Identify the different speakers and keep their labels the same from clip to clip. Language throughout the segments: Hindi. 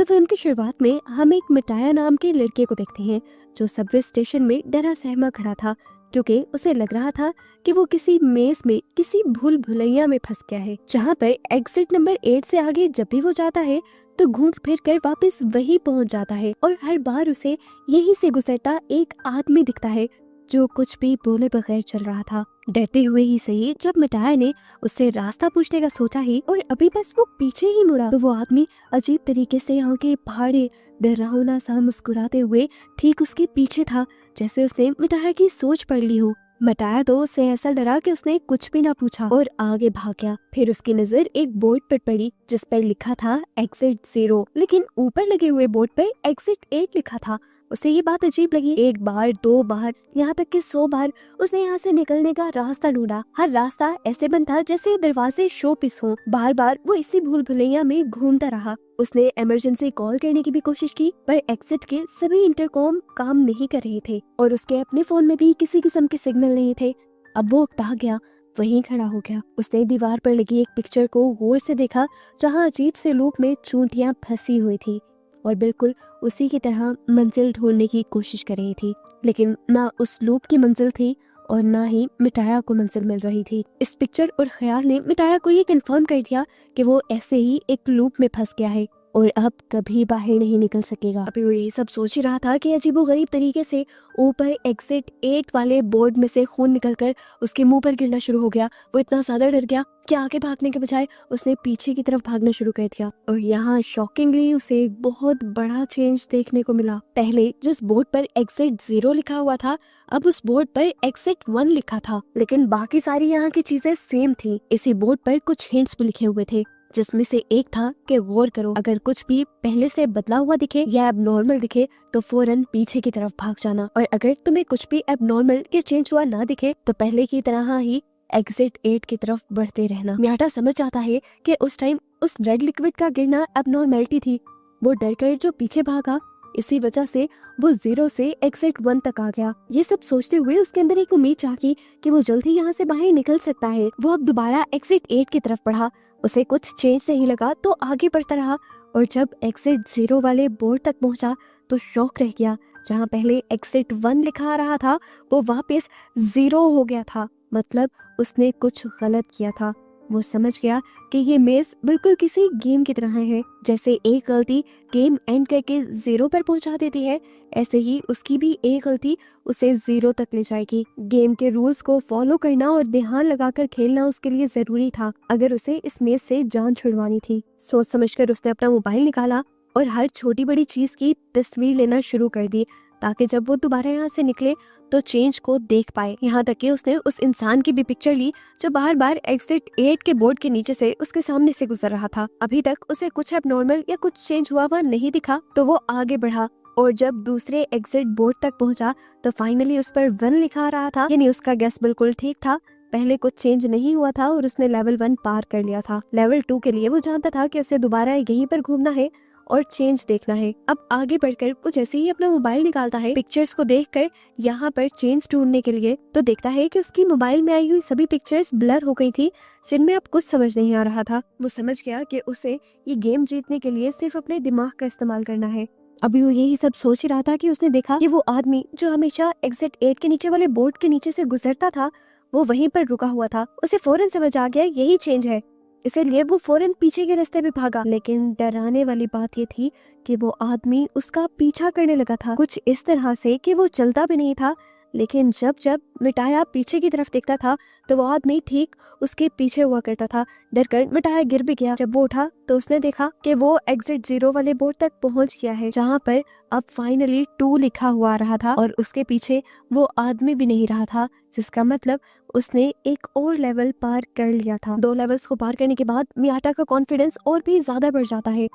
Speaker 1: तो फिल्म की शुरुआत में हम एक मिटाया नाम के लड़के को देखते हैं जो सबवे स्टेशन में डरा सहमा खड़ा था क्योंकि उसे लग रहा था कि वो किसी मेज में किसी भूल भुलैया में फंस गया है, जहाँ पर एग्जिट नंबर 8 से आगे जब भी वो जाता है तो घूम फिर कर वापस वही पहुंच जाता है और हर बार उसे यहीं से गुजरता एक आदमी दिखता है जो कुछ भी बोले बगैर चल रहा था। डरते हुए ही सही, जब मिटाया ने उससे रास्ता पूछने का सोचा ही और अभी बस वो पीछे ही मुड़ा तो वो आदमी अजीब तरीके से आंखें फाड़े डरावना सा मुस्कुराते हुए ठीक उसके पीछे था, जैसे उसने मिटाया की सोच पढ़ ली हो। मिटाया तो उससे ऐसा डरा कि उसने कुछ भी ना पूछा और आगे भाग गया। फिर उसकी नजर एक बोर्ड पर पड़ी जिस पर लिखा था एग्जिट 0, लेकिन ऊपर लगे हुए बोर्ड पर एग्जिट 8 लिखा था। उसे ये बात अजीब लगी। एक बार, 2 बार, यहाँ तक कि 100 बार उसने यहाँ से निकलने का रास्ता ढूंढा। हर रास्ता ऐसे बंद था जैसे दरवाजे शो पीस हो। बार बार वो इसी भूल भुलैया में घूमता रहा। उसने इमरजेंसी कॉल करने की भी कोशिश की पर एग्जिट के सभी इंटरकॉम काम नहीं कर रहे थे और उसके अपने फोन में भी किसी किस्म के सिग्नल नहीं थे। अब वो उकता गया, वहीं खड़ा हो गया। उसने दीवार पर लगी एक पिक्चर को गौर से देखा जहाँ अजीब से लूप में चूंटियां फंसी हुई थी और बिल्कुल उसी की तरह मंजिल ढूंढने की कोशिश कर रही थी, लेकिन ना उस लूप की मंजिल थी और ना ही मिटाया को मंजिल मिल रही थी। इस पिक्चर और ख्याल ने मिटाया को ये कंफर्म कर दिया कि वो ऐसे ही एक लूप में फंस गया है और अब कभी बाहर नहीं निकल सकेगा। अभी वो यही सब सोच ही रहा था कि अजीबोगरीब तरीके से ऊपर एग्जिट 8 वाले बोर्ड में से खून निकलकर उसके मुंह पर गिरना शुरू हो गया। वो इतना ज्यादा डर गया कि आगे भागने के बजाय उसने पीछे की तरफ भागना शुरू कर दिया और यहाँ शॉकिंगली उसे एक बहुत बड़ा चेंज देखने को मिला। पहले जिस बोर्ड पर एग्जिट 0 लिखा हुआ था, अब उस बोर्ड पर एग्जिट 1 लिखा था, लेकिन बाकी सारी यहाँ की चीजें सेम थी। इसी बोर्ड पर कुछ हिंट्स भी लिखे हुए थे जिसमें से एक था कि गौर करो, अगर कुछ भी पहले से बदला हुआ दिखे या एबनॉर्मल दिखे तो फौरन पीछे की तरफ भाग जाना, और अगर तुम्हें कुछ भी एबनॉर्मल या चेंज हुआ ना दिखे तो पहले की तरह ही एग्जिट 8 की तरफ बढ़ते रहना। मियाटा समझ आता है कि उस टाइम उस रेड लिक्विड का गिरना एबनॉर्मलिटी थी। वो डर कर जो पीछे भागा, इसी वजह से वो 0 से एग्जिट 1 तक आ गया। ये सब सोचते हुए उसके अंदर एक उम्मीद जागी कि वो जल्द ही यहाँ से बाहर निकल सकता है। वो अब दोबारा एग्जिट 8 की तरफ बढ़ा। उसे कुछ चेंज नहीं लगा तो आगे बढ़ता रहा और जब एग्जिट 0 वाले बोर्ड तक पहुंचा तो शॉक रह गया। जहाँ पहले एग्जिट 1 लिखा आ रहा था वो वापस 0 हो गया था। मतलब उसने कुछ गलत किया था। वो समझ गया कि ये मेज बिल्कुल किसी गेम की तरह है। जैसे एक गलती गेम एंड करके 0 पर पहुंचा देती है, ऐसे ही उसकी भी एक गलती उसे 0 तक ले जाएगी। गेम के रूल्स को फॉलो करना और ध्यान लगाकर खेलना उसके लिए जरूरी था अगर उसे इस मेज से जान छुड़वानी थी। सोच समझकर उसने अपना मोबाइल निकाला और हर छोटी बड़ी चीज की तस्वीर लेना शुरू कर दी ताकि जब वो दोबारा यहाँ से निकले तो चेंज को देख पाए। यहाँ तक कि उसने उस इंसान की भी पिक्चर ली जो बार बार एग्जिट 8 के बोर्ड के नीचे से उसके सामने से गुजर रहा था। अभी तक उसे कुछ एबनॉर्मल या कुछ चेंज हुआ हुआ नहीं दिखा तो वो आगे बढ़ा और जब दूसरे एग्जिट बोर्ड तक पहुंचा तो फाइनली उस पर 1 लिखा आ रहा था, यानी उसका गेस बिल्कुल ठीक था। पहले कुछ चेंज नहीं हुआ था और उसने लेवल 1 पार कर लिया था। लेवल 2 के लिए वो जानता था कि उसे दोबारा यहीं पर घूमना है और चेंज देखना है। अब आगे बढ़कर वो जैसे ही अपना मोबाइल निकालता है पिक्चर्स को देखकर यहाँ पर चेंज ढूंढने के लिए, तो देखता है कि उसकी मोबाइल में आई हुई सभी पिक्चर्स ब्लर हो गई थी जिनमें अब कुछ समझ नहीं आ रहा था। वो समझ गया कि उसे ये गेम जीतने के लिए सिर्फ अपने दिमाग का इस्तेमाल करना है। अभी वो यही सब सोच ही रहा था कि उसने देखा कि वो आदमी जो हमेशा एग्जिट 8 के नीचे वाले बोर्ड के नीचे से गुजरता था वो वहीं पर रुका हुआ था। उसे फौरन समझ आ गया यही चेंज है, इसलिए वो फौरन पीछे के रास्ते पे भागा। लेकिन डराने वाली बात ये थी कि वो आदमी उसका पीछा करने लगा था, कुछ इस तरह से कि वो चलता भी नहीं था, लेकिन जब जब मिटाया पीछे की तरफ देखता था तो वो आदमी ठीक उसके पीछे हुआ करता था। डरकर मिटाया गिर भी गया। जब वो उठा तो उसने देखा कि वो एग्जिट 0 वाले बोर्ड तक पहुंच गया है जहां पर अब फाइनली 2 लिखा हुआ आ रहा था और उसके पीछे वो आदमी भी नहीं रहा था, जिसका मतलब उसने एक और लेवल पार कर लिया था। 2 लेवल्स को पार करने के बाद मियाटा का कॉन्फिडेंस और भी ज्यादा बढ़ जाता है।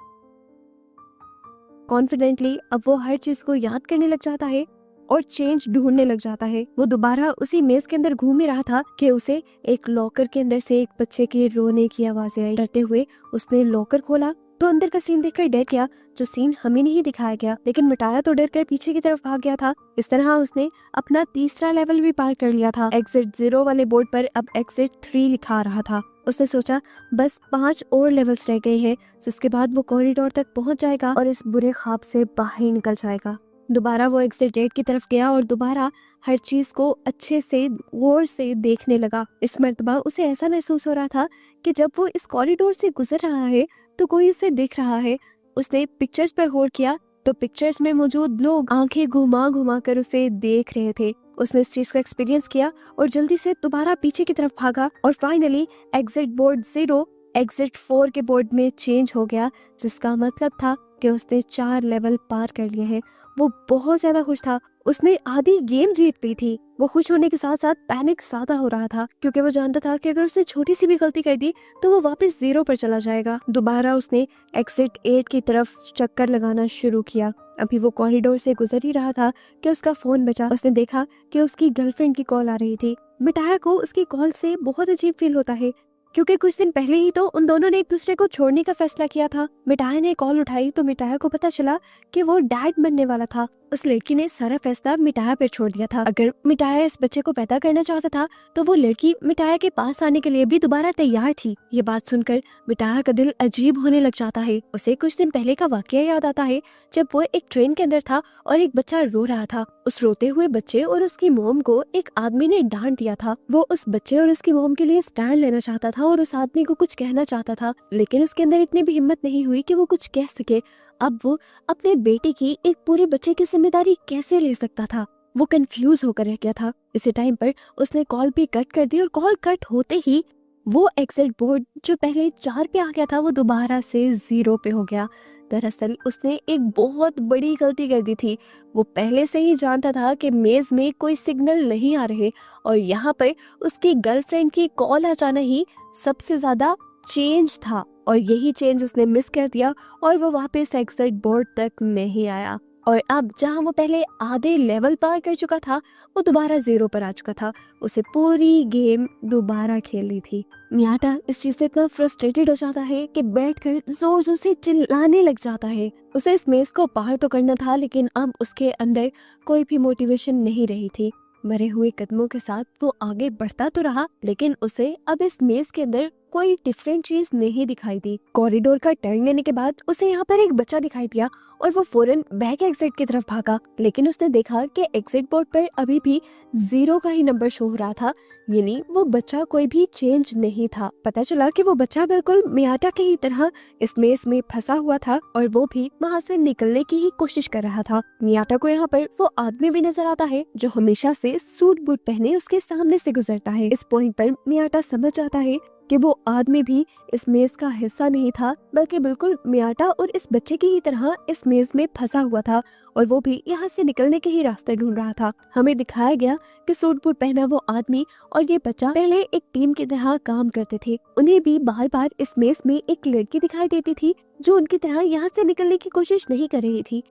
Speaker 1: कॉन्फिडेंटली अब वो हर चीज को याद करने लग जाता है और चेंज ढूंढने लग जाता है। वो दोबारा उसी मेज के अंदर घूम ही रहा था कि उसे एक लॉकर के अंदर से एक बच्चे के रोने की आवाजें आई। डरते हुए उसने लॉकर खोला तो अंदर का सीन देखकर डर गया, जो सीन हमें नहीं दिखाया गया, लेकिन मिटाया तो डर कर पीछे की तरफ भाग गया था। इस तरह उसने अपना तीसरा लेवल भी पार कर लिया था। एग्जिट 0 वाले बोर्ड पर अब एग्जिट 3 लिखा आ रहा था। उसने सोचा बस 5 और लेवल्स रह गए हैं, जिसके बाद वो कॉरिडोर तक पहुंच जाएगा और इस बुरे ख्वाब से बाहर निकल जाएगा। दोबारा वो एग्जिट गेट की तरफ गया और दोबारा हर चीज को अच्छे से गौर से देखने लगा। इस मर्तबा उसे ऐसा महसूस हो रहा था कि जब वो इस कॉरिडोर से गुजर रहा है तो कोई उसे देख रहा है। उसने पिक्चर्स पर गौर किया तो पिक्चर्स में मौजूद लोग आंखें घुमा घुमा कर उसे देख रहे थे। उसने इस चीज को एक्सपीरियंस किया और जल्दी से दोबारा पीछे की तरफ भागा और फाइनली एग्जिट बोर्ड 0 एग्जिट 4 के बोर्ड में चेंज हो गया, जिसका मतलब था कि उसने 4 लेवल पार कर लिए हैं। वो बहुत ज्यादा खुश था। उसने आधी गेम जीत ली थी। वो खुश होने के साथ साथ पैनिक ज्यादा हो रहा था, क्योंकि वो जानता था कि अगर उसने छोटी सी भी गलती कर दी तो वो वापस 0 पर चला जाएगा। दोबारा उसने एग्जिट 8 की तरफ चक्कर लगाना शुरू किया। अभी वो कॉरिडोर से गुजर ही रहा था कि उसका फोन बजा। उसने देखा कि उसकी गर्लफ्रेंड की कॉल आ रही थी। मिटाया को उसकी कॉल से बहुत अजीब फील होता है, क्योंकि कुछ दिन पहले ही तो उन दोनों ने एक दूसरे को छोड़ने का फैसला किया था। मिटाया ने कॉल उठाई तो मिटाया को पता चला कि वो डैड बनने वाला था। उस लड़की ने सारा फैसला मिटाया पे छोड़ दिया था। अगर मिटाया इस बच्चे को पैदा करना चाहता था तो वो लड़की मिटाया के पास आने के लिए भी दोबारा तैयार थी। ये बात सुनकर मिटाया का दिल अजीब होने लग जाता है। उसे कुछ दिन पहले का वाकया याद आता है, जब वो एक ट्रेन के अंदर था और एक बच्चा रो रहा था। उस रोते हुए बच्चे और उसकी मोम को एक आदमी ने डांट दिया था। वो उस बच्चे और उसकी मोम के लिए स्टैंड लेना चाहता था और उस आदमी को कुछ कहना चाहता था, लेकिन उसके अंदर इतनी भी हिम्मत नहीं हुई कि वो कुछ कह सके। अब वो अपने बेटे की एक पूरे बच्चे की जिम्मेदारी कैसे ले सकता था? वो कंफ्यूज होकर रह गया था। इसी टाइम पर उसने कॉल भी कट कर दी और कॉल कट होते ही वो एग्जिट बोर्ड जो पहले 4 पे आ गया था वो दोबारा से 0 पे हो गया। दरअसल उसने एक बहुत बड़ी गलती कर दी थी। वो पहले से ही जानता था कि मेज में कोई सिग्नल नहीं आ रहे और यहाँ पर उसकी गर्लफ्रेंड की कॉल आ जाना ही सबसे ज्यादा चेंज था और यही चेंज उसने मिस कर दिया और वो वापस एग्जिट बोर्ड तक नहीं आया। और अब जहाँ वो पहले आधे लेवल पार कर चुका था वो दोबारा 0 पर आ चुका था। उसे पूरी गेम दोबारा खेलनी थी। मियाटा इस चीज से इतना फ्रस्ट्रेटेड हो जाता है कि बैठकर जोर जोर से चिल्लाने लग जाता है। उसे इस मेज को पार तो करना था, लेकिन अब उसके अंदर कोई भी मोटिवेशन नहीं रही थी। मरे हुए कदमों के साथ वो आगे बढ़ता तो रहा, लेकिन उसे अब इस मेज के अंदर कोई डिफरेंट चीज नहीं दिखाई दी। कॉरिडोर का टर्न लेने के बाद उसे यहाँ पर एक बच्चा दिखाई दिया और वो फौरन बैक एग्जिट की तरफ भागा, लेकिन उसने देखा कि एग्जिट बोर्ड पर अभी भी 0 का ही नंबर शो हो रहा था, यानी वो बच्चा कोई भी चेंज नहीं था। पता चला कि वो बच्चा बिल्कुल मियाटा की ही तरह इस मेज में फंसा हुआ था और वो भी वहाँ से निकलने की ही कोशिश कर रहा था। मियाटा को यहाँ पर वो आदमी भी नजर आता है जो हमेशा से सूट बूट पहने उसके सामने से गुजरता है। इस पॉइंट पर मियाटा समझ जाता है कि वो आदमी भी इस मेज का हिस्सा नहीं था, बल्कि बिल्कुल मियाटा और इस बच्चे की ही तरह इस मेज में फंसा हुआ था और वो भी यहाँ से निकलने के ही रास्ते ढूंढ रहा था। हमें दिखाया गया कि सूट बूट पहना वो आदमी और ये बच्चा पहले एक टीम की तरह काम करते थे। उन्हें भी बार बार इस मेज में एक लड़की दिखाई देती थी जो उनकी तरह यहाँ से निकलने की कोशिश नहीं कर रही थी।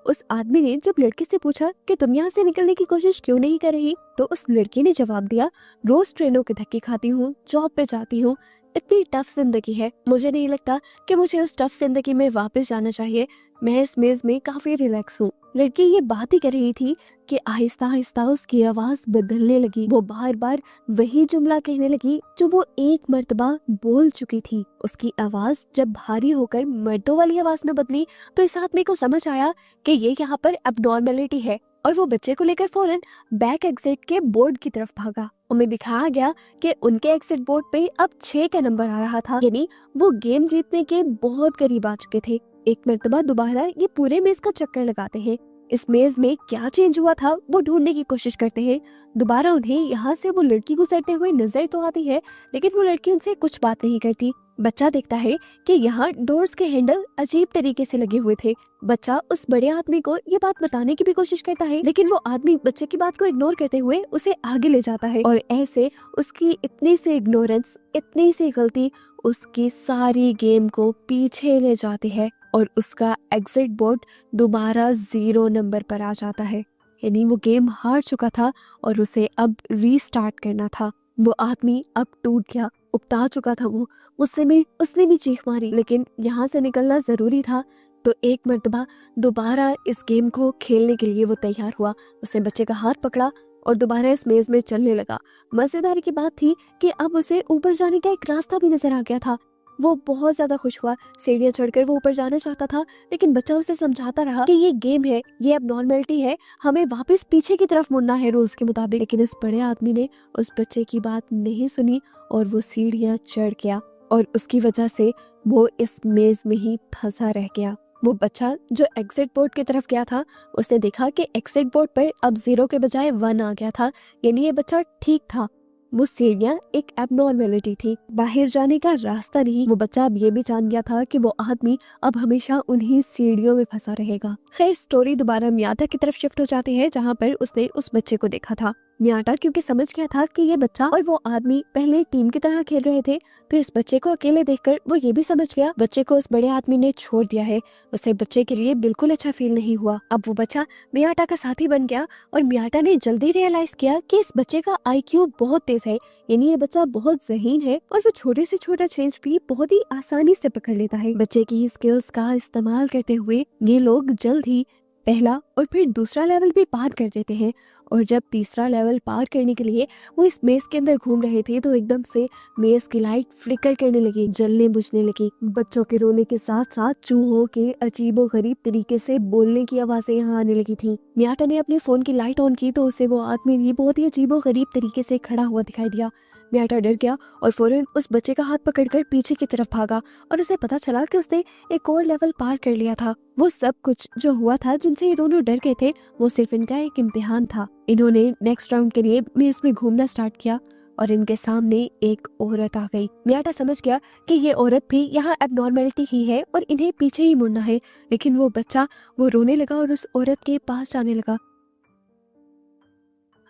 Speaker 1: उस आदमी ने जब लड़की से पूछा कि तुम यहाँ से निकलने की कोशिश क्यों नहीं कर रही, तो उस लड़की ने जवाब दिया, रोज ट्रेनों के धक्के खाती हूँ, जॉब पे जाती हूँ, इतनी टफ जिंदगी है, मुझे नहीं लगता कि मुझे उस टफ जिंदगी में वापस जाना चाहिए। मैं इस मेज में काफी रिलैक्स हूँ। लड़की ये बात ही कर रही थी कि आहिस्ता आहिस्ता उसकी आवाज बदलने लगी। वो बार बार वही जुमला कहने लगी जो वो एक मर्तबा बोल चुकी थी। उसकी आवाज जब भारी होकर मर्दों वाली आवाज में बदली तो इस आदमी को समझ आया कि ये यहाँ पर अबनॉर्मेलिटी है और वो बच्चे को लेकर फौरन बैक एग्जिट के बोर्ड की तरफ भागा। उन्हें दिखाया गया कि उनके एग्जिट बोर्ड पे अब 6 का नंबर आ रहा था, यानी वो गेम जीतने के बहुत करीब आ चुके थे। एक मर्तबा दोबारा ये पूरे मेज का चक्कर लगाते हैं। इस मेज में क्या चेंज हुआ था वो ढूंढने की कोशिश करते हैं। दोबारा उन्हें यहाँ से वो लड़की गुजरते हुए नजर तो आती है, लेकिन वो लड़की उनसे कुछ बात नहीं करती। बच्चा देखता है कि यहाँ डोर्स के हैंडल अजीब तरीके से लगे हुए थे। बच्चा उस बड़े आदमी को ये बात बताने की भी कोशिश करता है, लेकिन वो आदमी बच्चे की बात को इग्नोर करते हुए उसे आगे ले जाता है और ऐसे उसकी इतनी सी इग्नोरेंस, इतनी सी गलती उसकी सारी गेम को पीछे ले जाती है और उसका एग्जिट बोर्ड दोबारा 0 नंबर पर आ जाता है। यानी वो गेम हार चुका था और उसे अब रीस्टार्ट करना था। वो आदमी अब टूट गया, उकता चुका था वो। उसने भी चीख मारी, लेकिन यहाँ से निकलना जरूरी था। तो एक मर्तबा दोबारा इस गेम को खेलने के लिए वो तैयार हुआ। उसने बच्चे का हाथ पकड़ा और दोबारा इस मेज में चलने लगा। मजेदार की बात थी कि अब उसे ऊपर जाने का एक रास्ता भी नजर आ गया था। वो बहुत ज्यादा खुश हुआ। सीढ़ियां चढ़कर वो ऊपर जाना चाहता था, लेकिन बच्चा उसे समझाता रहा कि ये गेम है, ये अब नॉर्मलिटी है, हमें वापस पीछे की तरफ मुड़ना है रूल्स के मुताबिक। लेकिन इस बड़े आदमी ने उस बच्चे की बात नहीं सुनी और वो सीढ़ियां चढ़ गया और उसकी वजह से वो इस मेज में ही फंसा रह गया। वो बच्चा जो एग्जिट बोर्ड की तरफ गया था, उसने देखा कि एग्जिट बोर्ड पर अब 0 के बजाय 1 आ गया था, यानी ये बच्चा ठीक था। वो सीढ़ियां एक एबनॉर्मेलिटी थी, बाहर जाने का रास्ता नहीं। वो बच्चा अब ये भी जान गया था कि वो आदमी अब हमेशा उन्हीं सीढ़ियों में फंसा रहेगा। खैर, स्टोरी दोबारा मियाटा की तरफ शिफ्ट हो जाती है, जहाँ पर उसने उस बच्चे को देखा था। मियाटा क्योंकि समझ गया था कि ये बच्चा और वो आदमी पहले टीम की तरह खेल रहे थे, तो इस बच्चे को अकेले देखकर वो ये भी समझ गया बच्चे को उस बड़े आदमी ने छोड़ दिया है। उसे बच्चे के लिए बिल्कुल अच्छा फील नहीं हुआ। अब वो बच्चा मियाटा का साथी बन गया और मियाटा ने जल्दी रियलाइज किया कि इस बच्चे का IQ बहुत तेज है, यानी ये बच्चा बहुत ज़हीन है और वो छोटे से छोटा चेंज भी बहुत ही आसानी से पकड़ लेता है। बच्चे की स्किल्स का इस्तेमाल करते हुए ये लोग जल्द ही पहला और फिर दूसरा लेवल भी पार कर देते हैं। और जब तीसरा लेवल पार करने के लिए वो इस मेज के अंदर घूम रहे थे, तो एकदम से मेज की लाइट फ्लिकर करने लगी, जलने बुझने लगी। बच्चों के रोने के साथ साथ चूहों के अजीबो गरीब तरीके से बोलने की आवाजें यहाँ आने लगी थी। मियाटा ने अपने फोन की लाइट ऑन की तो उसे वो आदमी भी बहुत ही अजीबो गरीब तरीके से खड़ा हुआ दिखाई दिया। मियाटा डर गया और फौरन उस बच्चे का हाथ पकड़कर पीछे की तरफ भागा और उसे पता चला कि उसने एक और लेवल पार कर लिया था। वो सब कुछ जो हुआ था, जिनसे ये दोनों डर गए थे, वो सिर्फ इनका एक इम्तिहान था। इन्होंने नेक्स्ट राउंड के लिए मेज में घूमना स्टार्ट किया और इनके सामने एक औरत आ गई। मियाटा समझ गया कि ये औरत भी यहाँ एबनॉर्मेलिटी ही है और इन्हें पीछे ही मुड़ना है। लेकिन वो बच्चा वो रोने लगा और उस औरत के पास जाने लगा।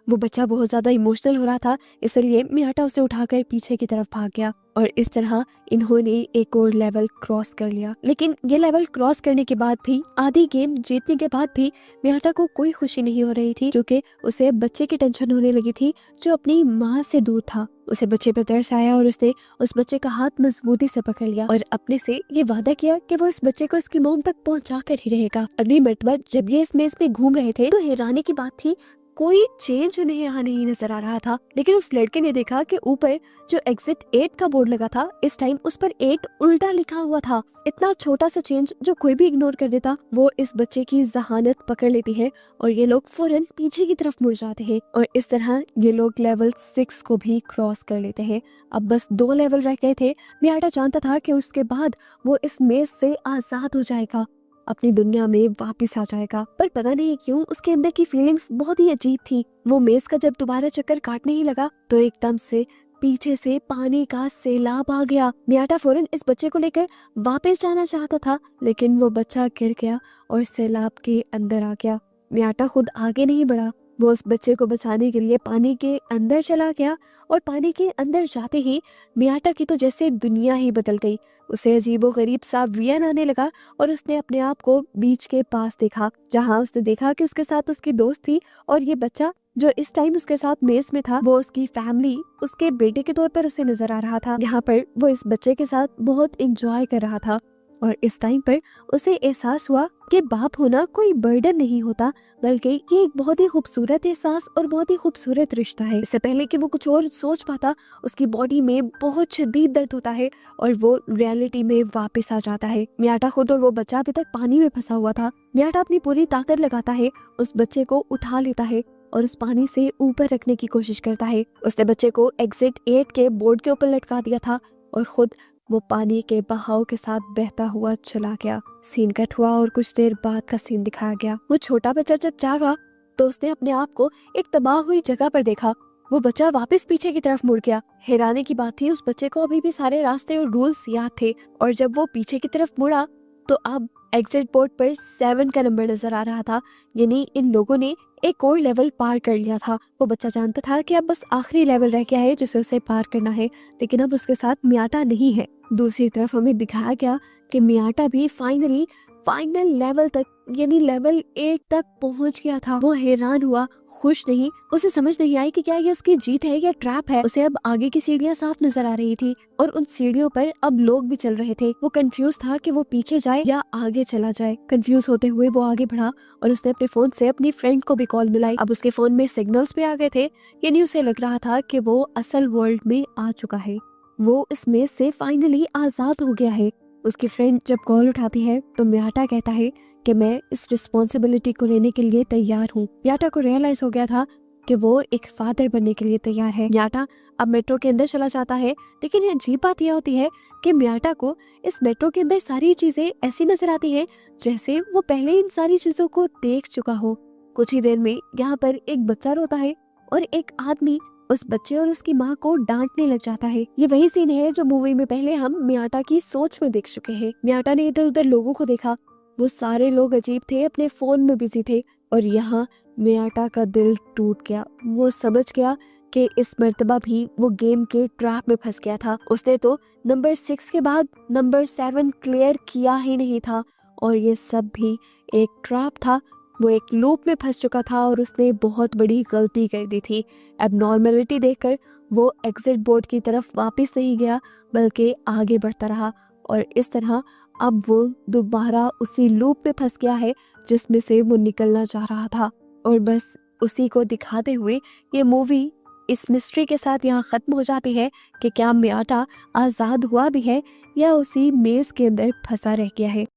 Speaker 1: वो बच्चा बहुत ज्यादा इमोशनल हो रहा था, इसलिए मियाटा उसे उठाकर पीछे की तरफ भाग गया और इस तरह इन्होंने एक और लेवल क्रॉस कर लिया। लेकिन ये लेवल क्रॉस करने के बाद भी, आधी गेम जीतने के बाद भी मियाटा को कोई खुशी नहीं हो रही थी, क्योंकि उसे बच्चे की टेंशन होने लगी थी जो अपनी माँ से दूर था। उसे बच्चे पर तरस आया और उसने उस बच्चे का हाथ मजबूती से पकड़ लिया और अपने से ये वादा किया कि वो इस बच्चे को इसकी मोम तक पहुंचा कर ही रहेगा। अगली मर्तबा जब ये इस मेज में घूम रहे थे, तो हैरानी की बात थी कोई चेंज उन्हें यहाँ नहीं नजर आ रहा था। लेकिन उस लड़के ने देखा कि ऊपर जो एग्जिट 8 का बोर्ड लगा था, इस टाइम उस पर 8 उल्टा लिखा हुआ था। इतना छोटा सा चेंज जो कोई भी इग्नोर कर देता, वो इस बच्चे की जहानत पकड़ लेती है और ये लोग फौरन पीछे की तरफ मुड़ जाते हैं और इस तरह ये लोग लेवल 6 को भी क्रॉस कर लेते हैं। अब बस 2 लेवल रह गए थे। मियाटा जानता था कि उसके बाद वो इस मेज से आजाद हो जाएगा, अपनी दुनिया में वापस आ जाएगा। पर पता नहीं क्यों उसके अंदर की फीलिंग्स बहुत ही अजीब थी। वो मेज का जब दोबारा चक्कर काटने ही लगा, तो एकदम से पीछे से पानी का सैलाब आ गया। मियाटा फौरन इस बच्चे को लेकर वापस जाना चाहता था, लेकिन वो बच्चा गिर गया और सैलाब के अंदर आ गया। मियाटा खुद आगे नहीं बढ़ा, वो उस बच्चे को बचाने के लिए पानी के अंदर चला गया और पानी के अंदर जाते ही मियाटा की तो जैसे दुनिया ही बदल गई। उसे अजीबो गरीब सा वियन आने लगा और उसने अपने आप को बीच के पास देखा, जहां उसने देखा कि उसके साथ उसकी दोस्त थी और ये बच्चा जो इस टाइम उसके साथ मेज में था, वो उसकी फैमिली, उसके बेटे के तौर पर उसे नजर आ रहा था। यहाँ पर वो इस बच्चे के साथ बहुत एंजॉय कर रहा था और इस टाइम पर उसे एहसास हुआ कि बाप होना कोई बर्डन नहीं होता, बल्कि ये एक बहुत ही खूबसूरत एहसास और बहुत ही खूबसूरत रिश्ता है। इससे पहले कि वो कुछ और सोच पाता, उसकी बॉडी में बहुत शदीद दर्द होता है और वो रियलिटी में वापस आ जाता है। मियाटा खुद और वो बच्चा अभी तक पानी में फंसा हुआ था। मियाटा अपनी पूरी ताकत लगाता है, उस बच्चे को उठा लेता है और उस पानी से ऊपर रखने की कोशिश करता है। उसने बच्चे को एग्जिट 8 के बोर्ड के ऊपर लटका दिया था और खुद वो पानी के बहाव के साथ बहता हुआ चला गया। सीन कट हुआ और कुछ देर बाद का सीन दिखाया गया। वो छोटा बच्चा जब जागा तो उसने अपने आप को एक तबाह हुई जगह पर देखा। वो बच्चा वापस पीछे की तरफ मुड़ गया। हैरानी की बात थी, उस बच्चे को अभी भी सारे रास्ते और रूल्स याद थे और जब वो पीछे की तरफ मुड़ा तो अब एग्जिट बोर्ड पर 7 का नंबर नजर आ रहा था, यानी इन लोगों ने एक और लेवल पार कर लिया था। वो बच्चा जानता था कि अब बस आखिरी लेवल रह गया है जिसे उसे पार करना है, लेकिन अब उसके साथ मियाटा नहीं है। दूसरी तरफ हमें दिखाया गया कि मियाटा भी फाइनल लेवल तक यानी लेवल 8 तक पहुंच गया था। वो हैरान हुआ, खुश नहीं। उसे समझ नहीं आई कि क्या ये उसकी जीत है या ट्रैप है। उसे अब आगे की सीढ़ियां साफ नजर आ रही थी और उन सीढ़ियों पर अब लोग भी चल रहे थे। वो कंफ्यूज था कि वो पीछे जाए या आगे चला जाए। कंफ्यूज होते हुए वो आगे बढ़ा और उसने अपने फोन से अपनी फ्रेंड को भी कॉल मिलाई। अब उसके फोन में सिग्नल्स पे आ गए थे, यानी उसे लग रहा था कि वो असल वर्ल्ड में आ चुका है। वो इस मेज से फाइनली आजाद हो गया है। उसकी फ्रेंड जब कॉल उठाती है तो म्याटा कहता है कि मैं इस रिस्पॉन्सिबिलिटी को लेने के लिए तैयार हूँ। म्याटा को रियलाइज हो गया था कि वो एक फादर बनने के लिए तैयार है। म्याटा अब मेट्रो के अंदर चला जाता है, लेकिन ये अजीब बात यह होती है कि म्याटा को इस मेट्रो के अंदर सारी चीजें ऐसी नजर आती हैं जैसे वो पहले इन सारी चीजों को देख चुका हो। कुछ ही देर में यहाँ पर एक बच्चा रोता है और एक आदमी उस बच्चे और उसकी माँ को डांटने लग जाता है। ये वही सीन है जो मूवी में पहले हम म्याटा की सोच में देख चुके हैं। म्याटा ने इधर उधर लोगों को देखा, वो सारे लोग अजीब थे, अपने फोन में बिजी थे और यहाँ म्याटा का दिल टूट गया। वो समझ गया कि इस मर्तबा भी वो गेम के ट्रैप में फंस गया था। उसने तो नंबर 6 के बाद नंबर 7 क्लियर किया ही नहीं था और ये सब भी एक ट्रैप था। वो एक लूप में फंस चुका था और उसने बहुत बड़ी गलती कर दी थी। एबनॉर्मलिटी देखकर वो एग्जिट बोर्ड की तरफ वापस नहीं गया बल्कि आगे बढ़ता रहा और इस तरह अब वो दोबारा उसी लूप में फंस गया है जिसमें से वो निकलना चाह रहा था। और बस उसी को दिखाते हुए ये मूवी इस मिस्ट्री के साथ यहाँ खत्म हो जाती है कि क्या म्याटा आजाद हुआ भी है या उसी मेज के अंदर फंसा रह गया है।